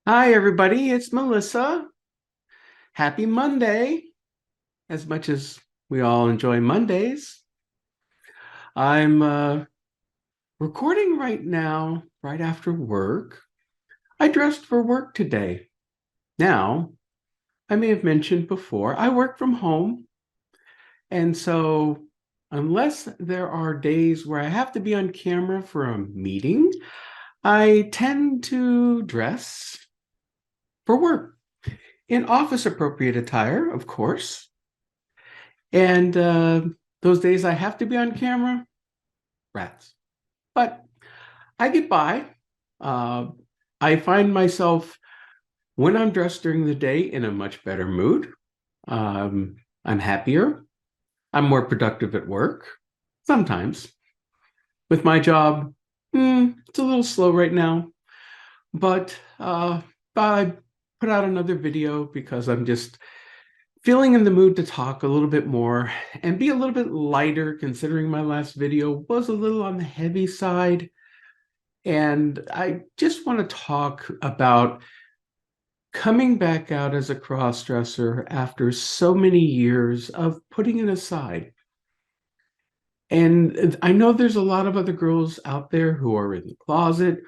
Hi, everybody. It's Milyssa. Happy Monday. As much as we all enjoy Mondays, I'm recording right now, right after work. I dressed for work today. Now, I may have mentioned before, I work from home. And so, unless there are days where I have to be on camera for a meeting, I tend to dress for work in office appropriate attire, of course. And those days I have to be on camera, rats. But I get by. Uh, I find myself when I'm dressed during the day in a much better mood. I'm happier. I'm more productive at work. Sometimes. With my job, it's a little slow right now. But I put out another video because I'm just feeling in the mood to talk a little bit more and be a little bit lighter, considering my last video was a little on the heavy side. And I just want to talk about coming back out as a crossdresser after so many years of putting it aside. And I know there's a lot of other girls out there who are in the closet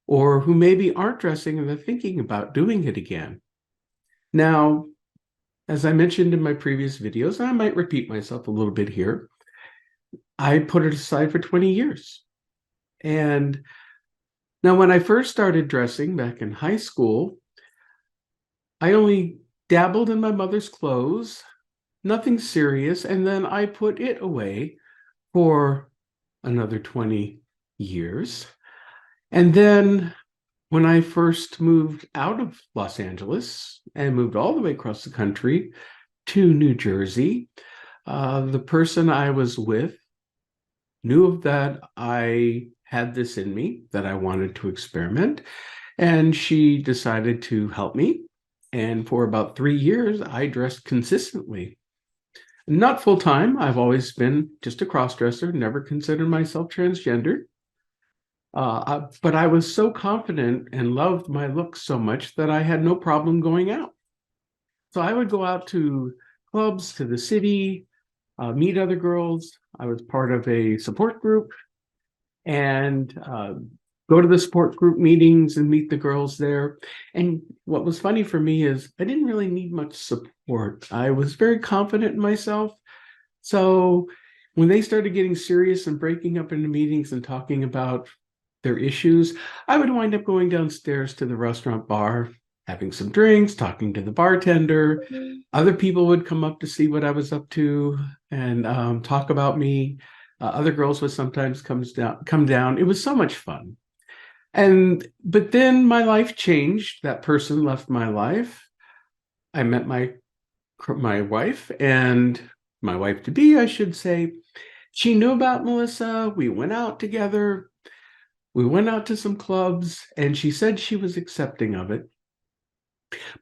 or who maybe aren't dressing and they're thinking about doing it again. Now, as I mentioned in my previous videos, and I might repeat myself a little bit here, I put it aside for 20 years. And now, when I first started dressing back in high school, I only dabbled in my mother's clothes, nothing serious, and then I put it away for another 20 years. And then when I first moved out of Los Angeles and moved all the way across the country to New Jersey, the person I was with knew that I had this in me, that I wanted to experiment, and she decided to help me. And for about 3 years, I dressed consistently. Not full time. I've always been just a cross dresser, never considered myself transgender. But I was so confident and loved my looks so much that I had no problem going out. So I would go out to clubs, to the city, meet other girls. I was part of a support group and go to the support group meetings and meet the girls there. And what was funny for me is I didn't really need much support. I was very confident in myself. So when they started getting serious and breaking up into meetings and talking about their issues, I would wind up going downstairs to the restaurant bar, having some drinks, talking to the bartender. Other people would come up to see what I was up to and talk about me. Other girls would sometimes come down. It was so much fun. But then my life changed. That person left my life. I met my wife and my wife to be, I should say. She knew about Milyssa. We went out together. We went out to some clubs, and she said she was accepting of it.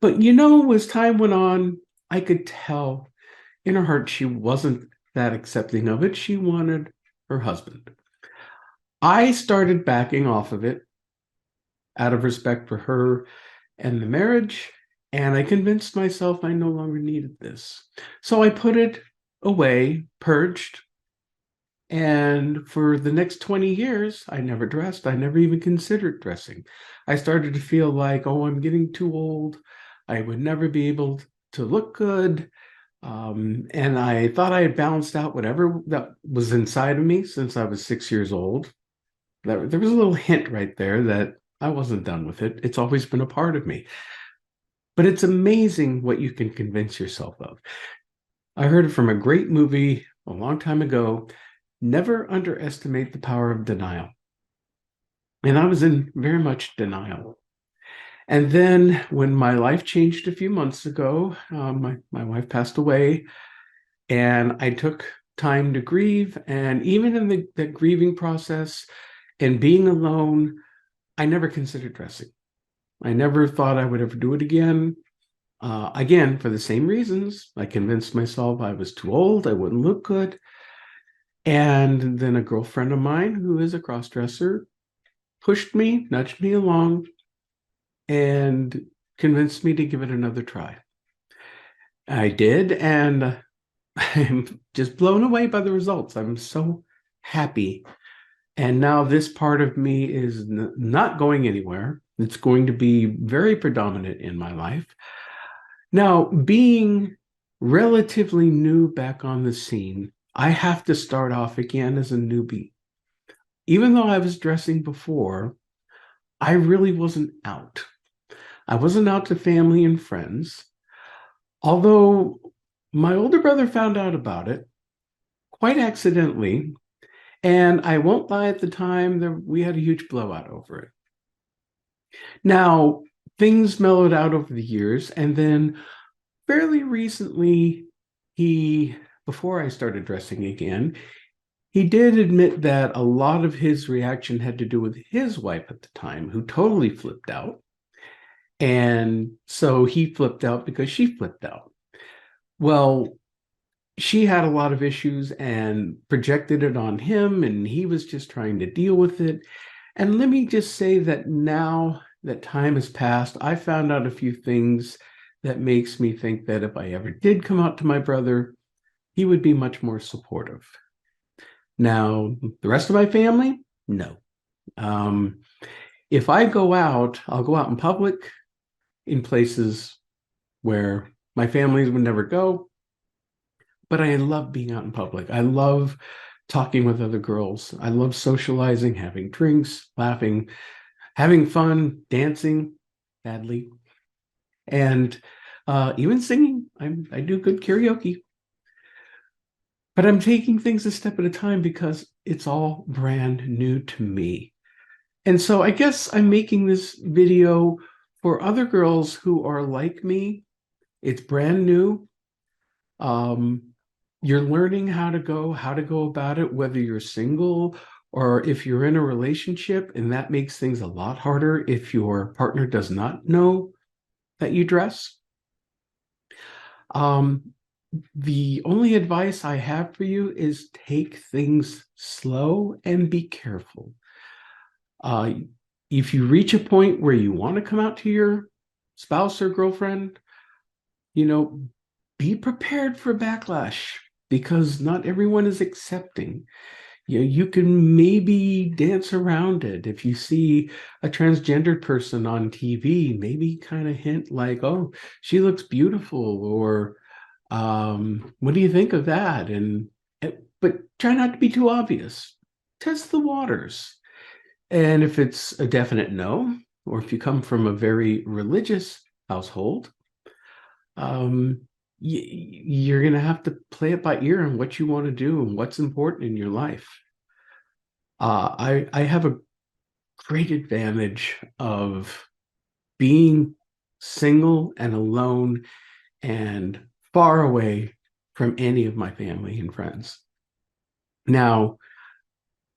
But as time went on, I could tell in her heart she wasn't that accepting of it. She wanted her husband. I started backing off of it out of respect for her and the marriage, and I convinced myself I no longer needed this. So I put it away, purged, and for the next 20 years, I never dressed. I never even considered dressing. I started to feel like, oh, I'm getting too old. I would never be able to look good. And I thought I had balanced out whatever that was inside of me since I was 6 years old. There was a little hint right there that I wasn't done with it. It's always been a part of me. But it's amazing what you can convince yourself of. I heard it from a great movie a long time ago. Never underestimate the power of denial. And I was in very much denial. And then when my life changed a few months ago, my wife passed away, and I took time to grieve. And even in the grieving process and being alone, I never considered dressing. I never thought I would ever do it again. Again, for the same reasons. I convinced myself I was too old, I wouldn't look good. And then a girlfriend of mine who is a crossdresser pushed me, nudged me along, and convinced me to give it another try. I did, and I'm just blown away by the results. I'm so happy. And now this part of me is not going anywhere. It's going to be very predominant in my life. Now, being relatively new back on the scene, I have to start off again as a newbie. Even though I was dressing before, I really wasn't out. I wasn't out to family and friends, although my older brother found out about it quite accidentally. And I won't lie, at the time, we had a huge blowout over it. Now, things mellowed out over the years, and then fairly recently, before I started dressing again, he did admit that a lot of his reaction had to do with his wife at the time, who totally flipped out. And so he flipped out because she flipped out. Well, she had a lot of issues and projected it on him, and he was just trying to deal with it. And let me just say that now that time has passed, I found out a few things that makes me think that if I ever did come out to my brother, he would be much more supportive. Now, the rest of my family, no. If I go out, I'll go out in public in places where my family would never go. But I love being out in public. I love talking with other girls. I love socializing, having drinks, laughing, having fun, dancing badly, and even singing. I do good karaoke. But I'm taking things a step at a time because it's all brand new to me. And so I guess I'm making this video for other girls who are like me. It's brand new. You're learning how to go about it, whether you're single or if you're in a relationship, and that makes things a lot harder if your partner does not know that you dress. The only advice I have for you is take things slow and be careful. If you reach a point where you want to come out to your spouse or girlfriend, be prepared for backlash because not everyone is accepting. You can maybe dance around it. If you see a transgendered person on TV, maybe kind of hint like, oh, she looks beautiful, or what do you think of that? But try not to be too obvious. Test the waters. And if it's a definite no, or if you come from a very religious household, you're going to have to play it by ear on what you want to do and what's important in your life. I have a great advantage of being single and alone and far away from any of my family and friends. Now,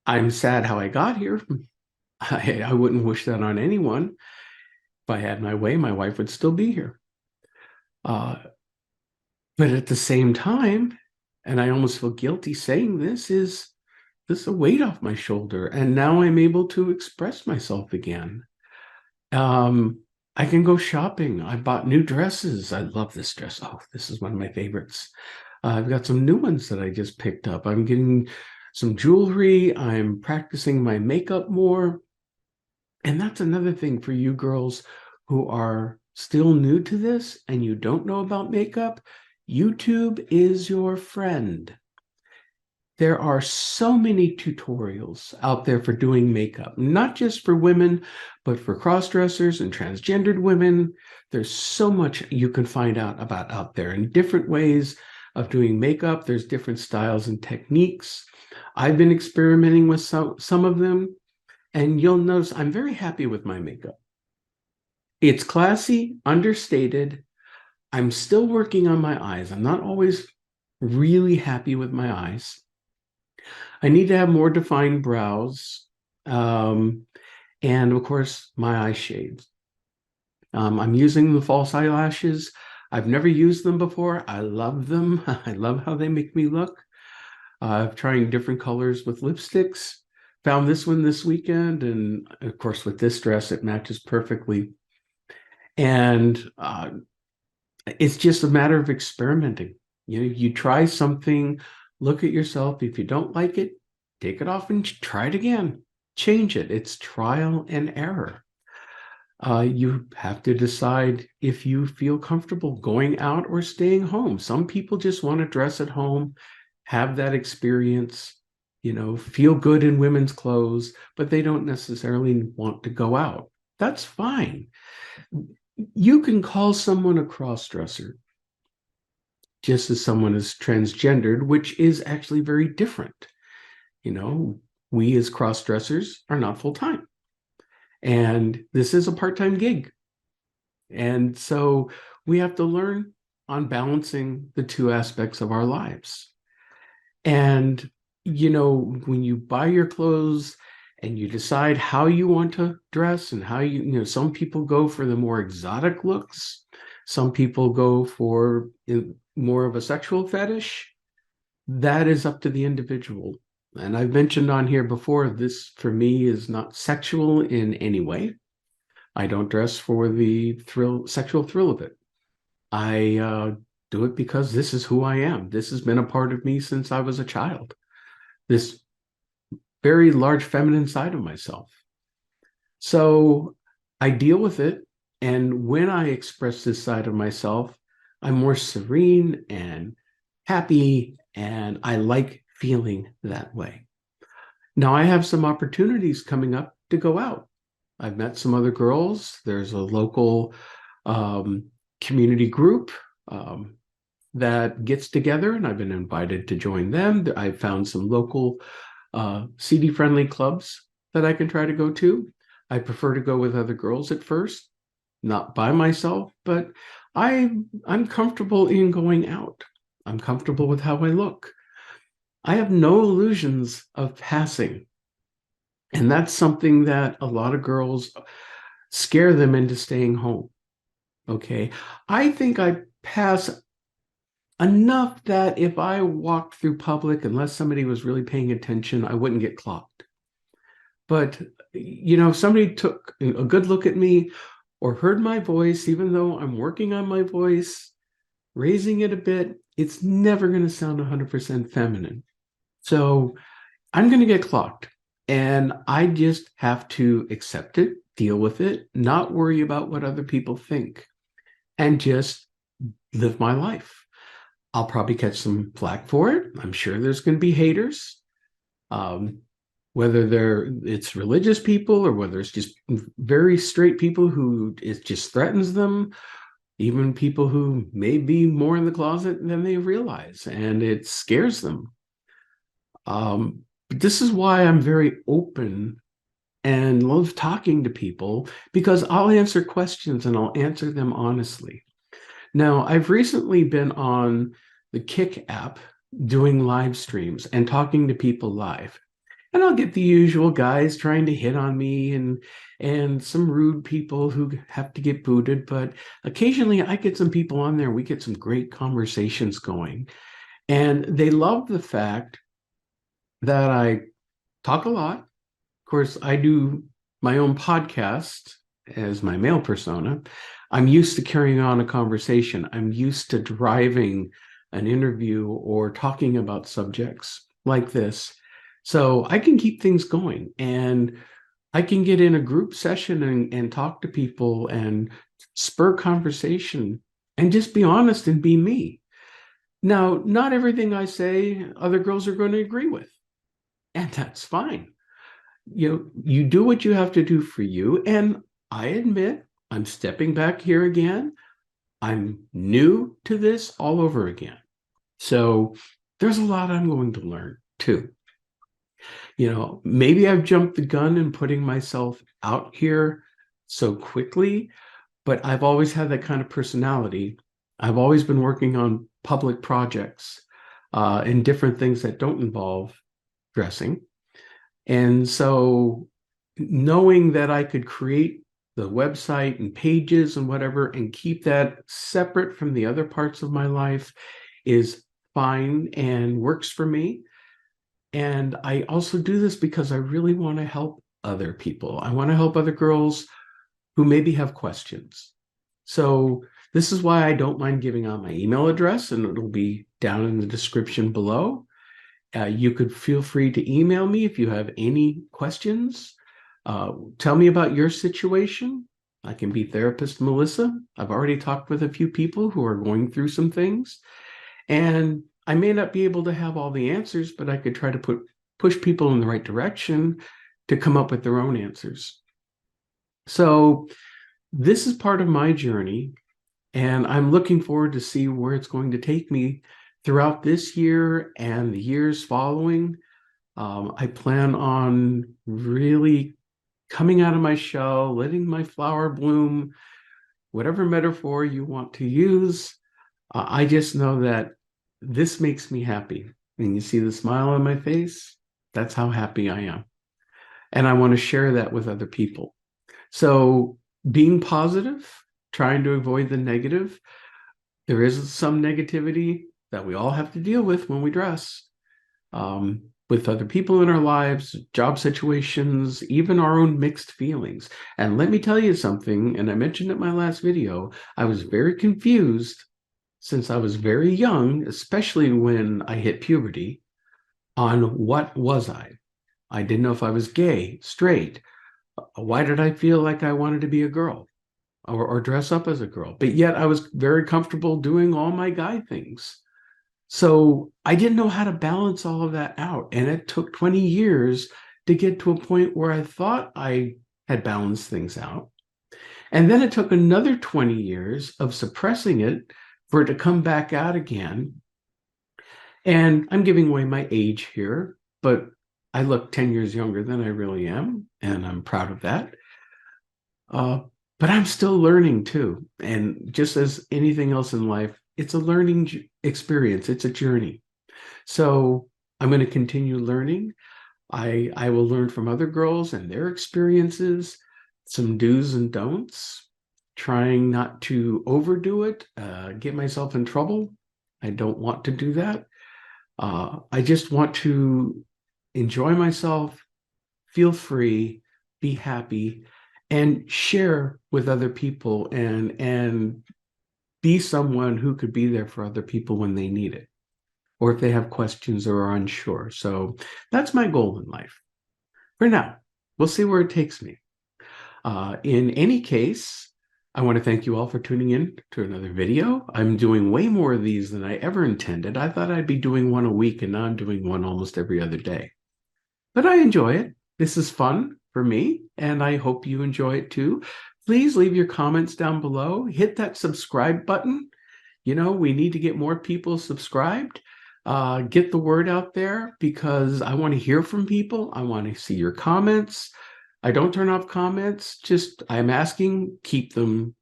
I'm sad how I got here. I wouldn't wish that on anyone. If I had my way, my wife would still be here. But at the same time, and I almost feel guilty saying this, is a weight off my shoulder. And now I'm able to express myself again. I can go shopping. I bought new dresses. I love this dress. Oh, this is one of my favorites. I've got some new ones that I just picked up. I'm getting some jewelry. I'm practicing my makeup more. And that's another thing for you girls who are still new to this and you don't know about makeup. YouTube is your friend. There are so many tutorials out there for doing makeup, not just for women, but for cross-dressers and transgendered women. There's so much you can find out about out there and different ways of doing makeup. There's different styles and techniques. I've been experimenting with some of them, and you'll notice I'm very happy with my makeup. It's classy, understated. I'm still working on my eyes. I'm not always really happy with my eyes. I need to have more defined brows. And of course, my eye shades. I'm using the false eyelashes. I've never used them before. I love them. I love how they make me look. I'm trying different colors with lipsticks. Found this one this weekend. And of course, with this dress, it matches perfectly. And it's just a matter of experimenting. You try something, look at yourself. If you don't like it, take it off and try it again. Change it. It's trial and error. You have to decide if you feel comfortable going out or staying home. Some people just want to dress at home, have that experience, feel good in women's clothes, but they don't necessarily want to go out. That's fine. You can call someone a crossdresser just as someone is transgendered, which is actually very different. We as crossdressers are not full time, and this is a part time gig. And so we have to learn on balancing the two aspects of our lives. And, when you buy your clothes and you decide how you want to dress and how some people go for the more exotic looks, some people go for more of a sexual fetish. That is up to the individual. And I've mentioned on here before, this for me is not sexual in any way. I don't dress for the sexual thrill of it. I do it because this is who I am. This has been a part of me since I was a child. This very large feminine side of myself. So I deal with it. And when I express this side of myself, I'm more serene and happy, and I like feeling that way. Now, I have some opportunities coming up to go out. I've met some other girls. There's a local community group that gets together, and I've been invited to join them. I've found some local CD-friendly clubs that I can try to go to. I prefer to go with other girls at first, not by myself, but I'm comfortable in going out. I'm comfortable with how I look. I have no illusions of passing. And that's something that a lot of girls scare them into staying home. Okay. I think I pass enough that if I walked through public, unless somebody was really paying attention, I wouldn't get clocked. But, if somebody took a good look at me or heard my voice, even though I'm working on my voice, raising it a bit, it's never going to sound 100% feminine. So I'm going to get clocked, and I just have to accept it, deal with it, not worry about what other people think, and just live my life. I'll probably catch some flack for it. I'm sure there's going to be haters, whether it's religious people or whether it's just very straight people who it just threatens them, even people who may be more in the closet than they realize, and it scares them. But this is why I'm very open and love talking to people, because I'll answer questions and I'll answer them honestly. Now, I've recently been on the Kick app doing live streams and talking to people live. And I'll get the usual guys trying to hit on me and some rude people who have to get booted. But occasionally I get some people on there. We get some great conversations going. And they love the fact that I talk a lot. Of course, I do my own podcast as my male persona. I'm used to carrying on a conversation. I'm used to driving an interview or talking about subjects like this. So I can keep things going, and I can get in a group session and talk to people and spur conversation and just be honest and be me. Now, not everything I say other girls are going to agree with, and that's fine. You do what you have to do for you. And I admit I'm stepping back here again. I'm new to this all over again. So there's a lot I'm going to learn too. Maybe I've jumped the gun in putting myself out here so quickly, but I've always had that kind of personality. I've always been working on public projects and different things that don't involve dressing. And so knowing that I could create the website and pages and whatever and keep that separate from the other parts of my life is fine and works for me. And I also do this because I really want to help other people. I want to help other girls who maybe have questions. So this is why I don't mind giving out my email address, and it'll be down in the description below. You could feel free to email me if you have any questions. Tell me about your situation. I can be therapist Milyssa. I've already talked with a few people who are going through some things, and I may not be able to have all the answers, but I could try to push people in the right direction to come up with their own answers. So this is part of my journey, and I'm looking forward to see where it's going to take me throughout this year and the years following. I plan on really coming out of my shell, letting my flower bloom, whatever metaphor you want to use. I just know that this makes me happy. And you see the smile on my face? That's how happy I am. And I want to share that with other people. So being positive, trying to avoid the negative. There is some negativity that we all have to deal with when we dress, with other people in our lives, job situations, even our own mixed feelings. And let me tell you something, and I mentioned it in my last video, I was very confused since I was very young, especially when I hit puberty, on what was I. I didn't know if I was gay, straight. Why did I feel like I wanted to be a girl or dress up as a girl? But yet I was very comfortable doing all my guy things. So I didn't know how to balance all of that out. And it took 20 years to get to a point where I thought I had balanced things out. And then it took another 20 years of suppressing it for it to come back out again. And I'm giving away my age here, but I look 10 years younger than I really am, and I'm proud of that. But I'm still learning too. And just as anything else in life, it's a learning experience. It's a journey. So I'm going to continue learning. I will learn from other girls and their experiences, some do's and don'ts, trying not to overdo it, get myself in trouble. I don't want to do that. I just want to enjoy myself, feel free, be happy, and share with other people and be someone who could be there for other people when they need it, or if they have questions or are unsure. So that's my goal in life. For now, we'll see where it takes me. In any case, I want to thank you all for tuning in to another video. I'm doing way more of these than I ever intended. I thought I'd be doing one a week, and now I'm doing one almost every other day. But I enjoy it. This is fun for me, and I hope you enjoy it too. Please leave your comments down below. Hit that subscribe button. You know, we need to get more people subscribed. Get the word out there because I want to hear from people. I want to see your comments. I don't turn off comments. Just I'm asking, keep them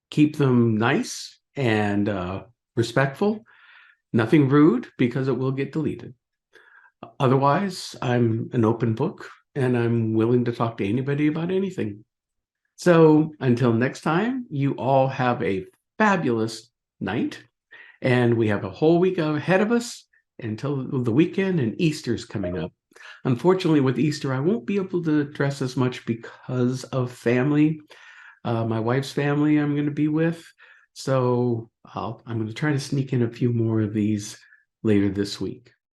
nice and respectful. Nothing rude because it will get deleted. Otherwise, I'm an open book and I'm willing to talk to anybody about anything. So until next time, you all have a fabulous night. And we have a whole week ahead of us until the weekend, and Easter's coming up. Unfortunately, with Easter, I won't be able to dress as much because of family. My wife's family I'm going to be with. So I'm going to try to sneak in a few more of these later this week.